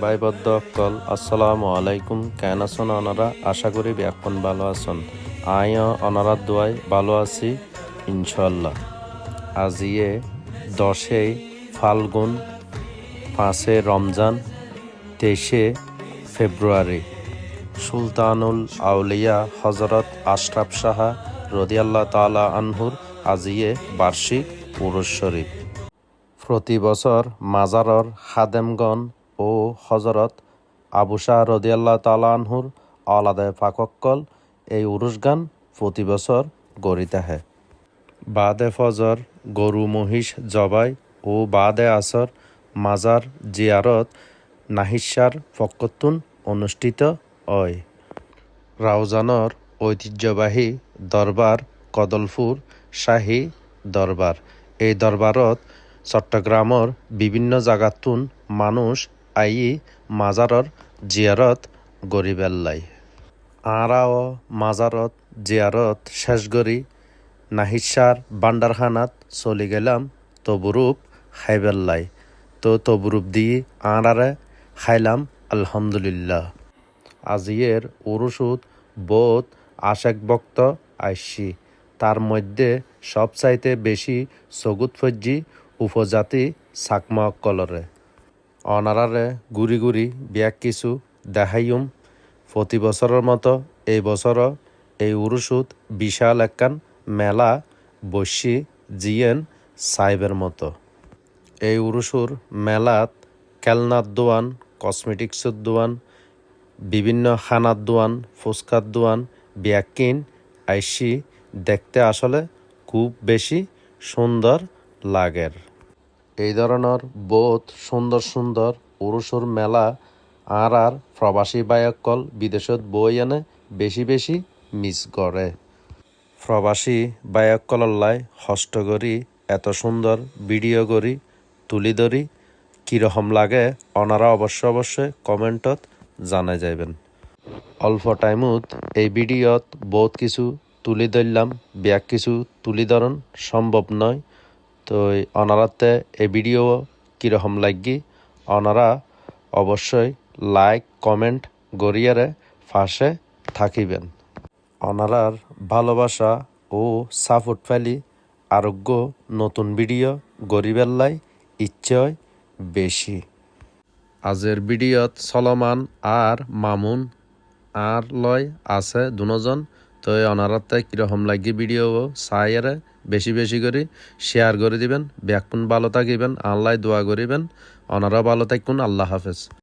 ভাইবদ্ধ অক্কল আসসালামু আলাইকুম কেন আছেন ওনারা আশা করি এখন ভালো আছেন আমিও ওনারার দোয়ায় ভালো আছি ইনশাল্লাহ। আজিয়ে 10 ফাল্গুন 5 রমজান 23 ফেব্রুয়ারি সুলতানুল আউলিয়া হজরত আশরাফ শাহ রদিয়াল্লাহ তাআলা আনহুর আজিয়ে বার্ষিক উরুস শরীফ। প্রতি বছর মাজারর খাদেমগণ ও হজরত আবু শাহ রদিয়াল্লাহ তাআলা আনহুর আলাদা ফাকক্কল এই উরুস গান প্রতি বছর গড়িতে হয়। বাদে ফজর গরু মহিষ জবাই ও বাদে আসর মাজার জিয়ারত নাহিসার ফকতুন অনুষ্ঠিত হয়। রাউজানর ঐতিহ্যবাহী দরবার কদলপুর শাহী দরবার। এই দরবারত চট্টগ্রামর বিভিন্ন জাগাতুন মানুষ আই মাজারর জিয়ারত গরিবেল্লাই। আরাও মাজারত জিয়ারত শেষ গরি নাহিসার বান্ডারখানাত চলি গেলাম তবুরূপ খাইবেল্লাই। তো তবুরূপ দিয়ে আরারে খাইলাম আলহামদুলিল্লাহ। আজিয়ের উরুসুত বহুত আশেক ভক্ত আইসি, তার মধ্যে সবচাইতে বেশি সগুত ফজ্জি উপজাতি চাকমা কলরে অনারারে গুড়ি গুড়ি ব্যাগ কিছু দেখাইম। প্রতি বছরের মতো এই বছরও এই উরুসুত বিশাল একখান মেলা বসি জিয়েন সাহেবের মতো। এই উরুসুর মেলাত খেলনার দোয়ান, কসমেটিক্সের দোয়ান, বিভিন্ন খানার দোয়ান, ফুচকার দোয়ান ব্যাকিন আইসি দেখতে আসলে খুব বেশি সুন্দর লাগের। এই ধরনের বহুত সুন্দর সুন্দর উরুসুর মেলা আর প্রবাসী বায়কল বিদেশত বই এনে বেশি বেশি মিস করে। প্রবাসী বায়কলল্লাই হষ্ট করি এত সুন্দর ভিডিও করি তুলি ধরি কীরকম লাগে ওনারা অবশ্যই কমেন্টত জানাই যাইবেন। অল্প টাইমত এই ভিডিওত বহুত কিছু তুলি ধরলাম, ব্যাগ কিছু তুলি ধরন সম্ভব নয়। তো ওনারাতে এই ভিডিও কীরকম লাগি ওনারা অবশ্যই লাইক কমেন্ট গড়িয়ারে ফাঁসে থাকিবেন। ওনারার ভালোবাসা ও সাপোর্ট ফেলি আরোগ্য নতুন ভিডিও গরিবেল্লাই ইচ্ছয় বেশি। আজের ভিডিওত সলমান আর মামুন আর লয় আছে দুজন। তো অনারাতে কীরকম লাগি ভিডিও চাইয়ারে বেশি বেশি করে শেয়ার করে দিবেন। ব্যাকুন ভালো থাকিবেন, আল্লাহ দোয়া করিবেন। ওনারা ভালো থাকুন। আল্লাহ হাফেজ।